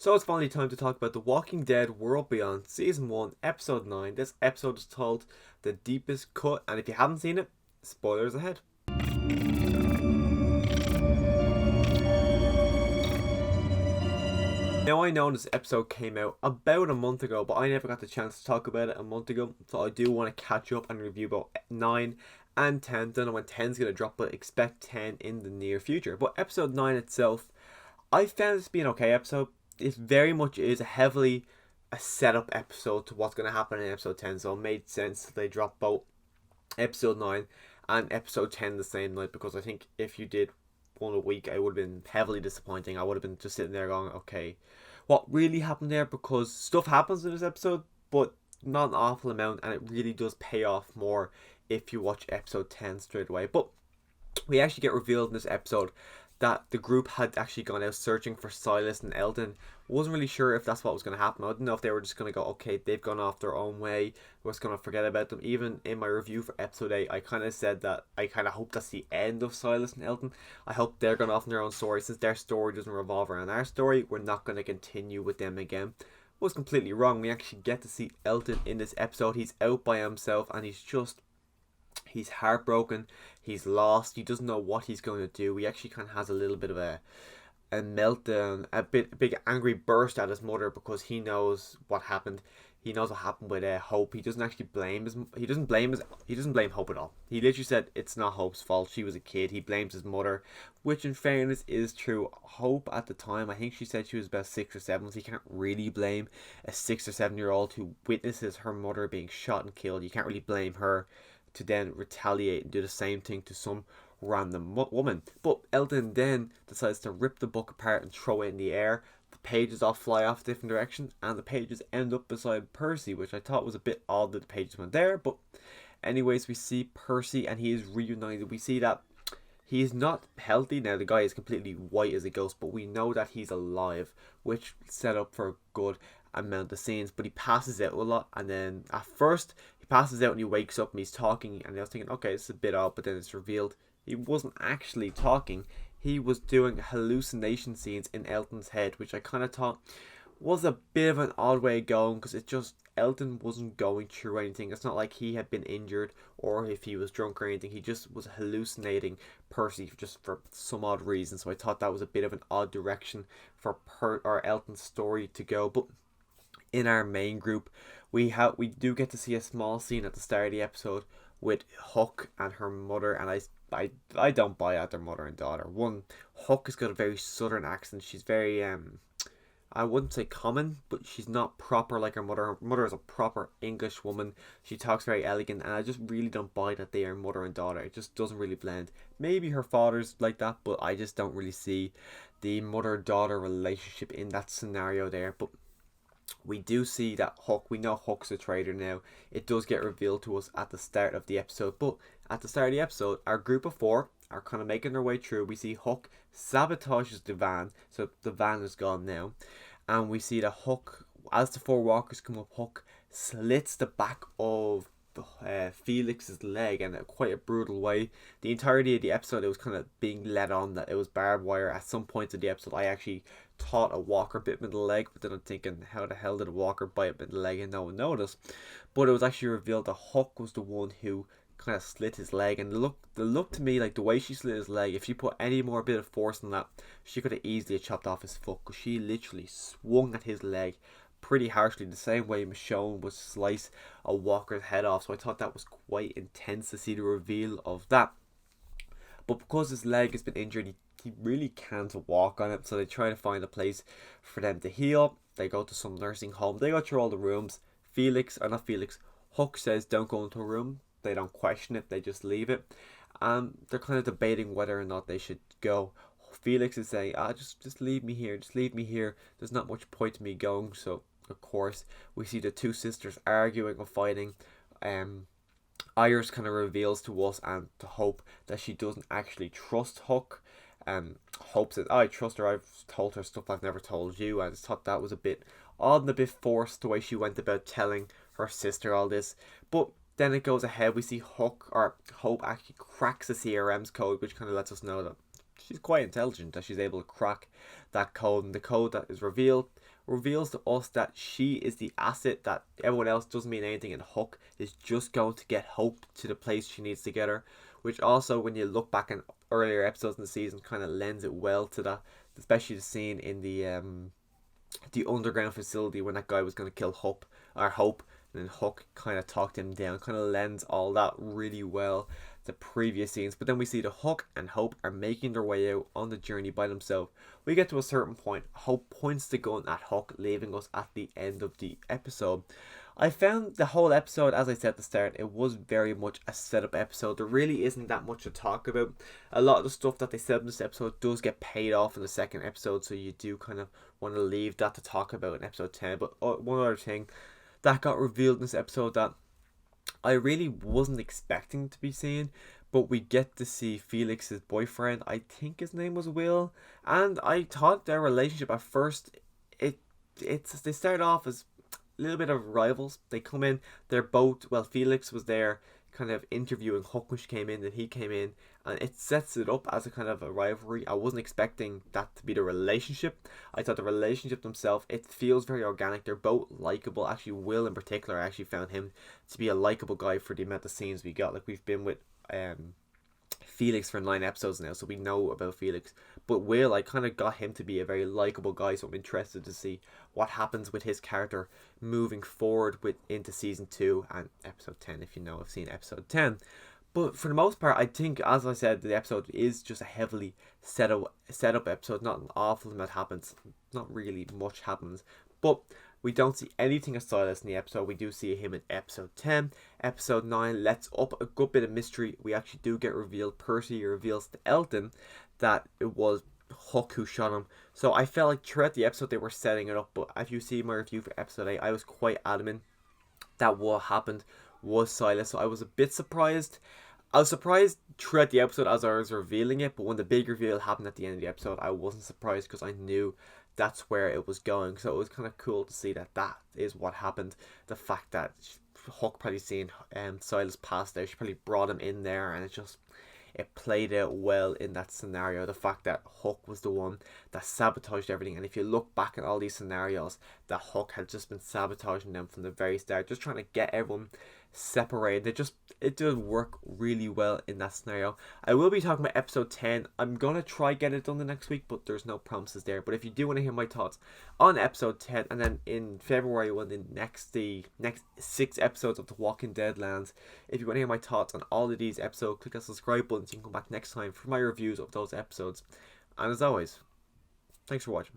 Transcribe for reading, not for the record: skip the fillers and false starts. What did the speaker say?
So it's finally time to talk about The Walking Dead World Beyond Season 1, Episode 9. This episode is called The Deepest Cut, and if you haven't seen it, spoilers ahead. Now I know this episode came out about a month ago, but I never got the chance to talk about it a month ago, so I do want to catch up and review about 9 and 10. Don't know when 10's going to drop, but expect 10 in the near future. But Episode 9 itself, I found this to be an okay episode. It very much is heavily a setup episode to what's going to happen in episode 10, so it made sense that they dropped both episode 9 and episode 10 the same night, because I think if you did one a week, it would have been heavily disappointing. I would have been just sitting there going, okay, what really happened there? Because stuff happens in this episode, but not an awful amount, and it really does pay off more if you watch episode 10 straight away. But we actually get revealed in this episode that the group had actually gone out searching for Silas and Eldon. Wasn't really sure if that's what was going to happen. I didn't know if they were just going to go, okay, they've gone off their own way, we're just going to forget about them. Even in my review for episode 8, I kind of said that I kind of hope that's the end of Silas and Eldon. I hope they're going off in their own story. Since their story doesn't revolve around our story, we're not going to continue with them again. Was completely wrong. We actually get to see Eldon in this episode. He's out by himself, and he's heartbroken, he's lost, he doesn't know what he's going to do. He actually kind of has a little bit of a meltdown, a big angry burst at his mother, because he knows what happened. He knows what happened with Hope. He doesn't actually blame he doesn't blame Hope at all. He literally said it's not Hope's fault, she was a kid. He blames his mother, which in fairness is true. Hope at the time, I think she said she was about 6 or 7, so you can't really blame a 6 or 7 year old who witnesses her mother being shot and killed. You can't really blame her to then retaliate and do the same thing to some random woman. But Eldon then decides to rip the book apart and throw it in the air. The pages all fly off different directions, and the pages end up beside Percy, which I thought was a bit odd that the pages went there. But anyways, we see Percy and he is reunited. We see that he is not healthy now. The guy is completely white as a ghost, but we know that he's alive, which set up for a good amount of scenes. But he passes out a lot, and then at first he passes out and he wakes up and he's talking, and I was thinking, okay, this is a bit odd, but then it's revealed he wasn't actually talking. He was doing hallucination scenes in Eldon's head, which I kind of thought was a bit of an odd way of going, because it just, Eldon wasn't going through anything. It's not like he had been injured or if he was drunk or anything. He just was hallucinating Percy just for some odd reason. So I thought that was a bit of an odd direction for Eldon's story to go. But in our main group, we do get to see a small scene at the start of the episode with Hook and her mother, and I don't buy out their mother and daughter. One, Hook has got a very southern accent. She's very I wouldn't say common, but she's not proper like her mother. Her mother is a proper English woman. She talks very elegant, and I just really don't buy that they are mother and daughter. It just doesn't really blend. Maybe her father's like that, but I just don't really see the mother-daughter relationship in that scenario there. But we do see that Hook, we know Hook's a traitor now. It does get revealed to us at the start of the episode, but at the start of the episode, our group of 4 are kind of making their way through. We see Hook sabotages the van, so the van is gone now, and we see that Hook, as the 4 walkers come up, Hook slits the back of Felix's leg in quite a brutal way. The entirety of the episode, it was kind of being led on that it was barbed wire. At some point in the episode, I actually thought a walker bit me in the leg, but then I'm thinking, how the hell did a walker bite me in the leg and no one noticed? But it was actually revealed that Hook was the one who kind of slit his leg, and the look to me, like the way she slit his leg, if she put any more bit of force on that, she could have easily chopped off his foot, because she literally swung at his leg pretty harshly, the same way Michonne would slice a walker's head off. So I thought that was quite intense to see the reveal of that. But because his leg has been injured, he really can't walk on it, so they try to find a place for them to heal. They go to some nursing home, they go through all the rooms. Hook says don't go into a room. They don't question it, they just leave it. They're kind of debating whether or not they should go. Felix is saying, just leave me here, there's not much point to me going. So of course we see the 2 sisters arguing and fighting. Iris kind of reveals to us and to Hope that she doesn't actually trust Hook. Hope says, I trust her, I've told her stuff I've never told you. I just thought that was a bit odd and a bit forced, the way she went about telling her sister all this. But then it goes ahead, we see Hope actually cracks the CRM's code, which kind of lets us know that she's quite intelligent, that she's able to crack that code, and the code that is reveals to us that she is the asset that everyone else doesn't mean anything, and Hook is just going to get Hope to the place she needs to get her, which also, when you look back in earlier episodes in the season, kind of lends it well to that, especially the scene in the underground facility when that guy was going to kill Hope, and then Hook kind of talked him down, kind of lends all that really well to previous scenes. But then we see the Hook and Hope are making their way out on the journey by themselves. We get to a certain point, Hope points the gun at Hook, leaving us at the end of the episode. I found the whole episode, as I said at the start, it was very much a setup episode. There really isn't that much to talk about. A lot of the stuff that they said in this episode does get paid off in the second episode, so you do kind of want to leave that to talk about in episode 10. But one other thing that got revealed in this episode that I really wasn't expecting to be seeing, but we get to see Felix's boyfriend. I think his name was Will, and I thought their relationship at first, they start off as a little bit of rivals. They come in, they're both, well, Felix was there kind of interviewing Hook when she came in, and he came in, and it sets it up as a kind of a rivalry. I wasn't expecting that to be the relationship. I thought the relationship themselves, it feels very organic. They're both likable. Actually, Will in particular, I actually found him to be a likable guy for the amount of scenes we got. Like, we've been with Felix for 9 episodes now, so we know about Felix. But Will, I kind of got him to be a very likable guy, so I'm interested to see what happens with his character moving forward into season 2 and episode 10, if you know, I've seen episode 10. But for the most part, I think, as I said, the episode is just a heavily set up episode. Not an awful amount happens. Not really much happens. But we don't see anything of Silas in the episode. We do see him in episode 10. Episode 9 lets up a good bit of mystery. We actually do get revealed. Percy reveals to Elton that it was Hook who shot him. So I felt like throughout the episode they were setting it up. But if you see my review for episode 8, I was quite adamant that what happened was Silas. So I was a bit surprised. I was surprised throughout the episode as I was revealing it, but when the big reveal happened at the end of the episode, I wasn't surprised because I knew that's where it was going. So it was kind of cool to see that that is what happened. The fact that Hook probably seen Silas pass there, she probably brought him in there, and it played out well in that scenario. The fact that Hook was the one that sabotaged everything, and if you look back at all these scenarios, that Hook had just been sabotaging them from the very start, just trying to get everyone separated. It does work really well in that scenario. I will be talking about episode 10. I'm gonna try get it done the next week, but there's no promises there. But if you do want to hear my thoughts on episode 10, and then in February when the next 6 episodes of The Walking Dead lands, if you want to hear my thoughts on all of these episodes, click that subscribe button so you can come back next time for my reviews of those episodes. And as always, thanks for watching.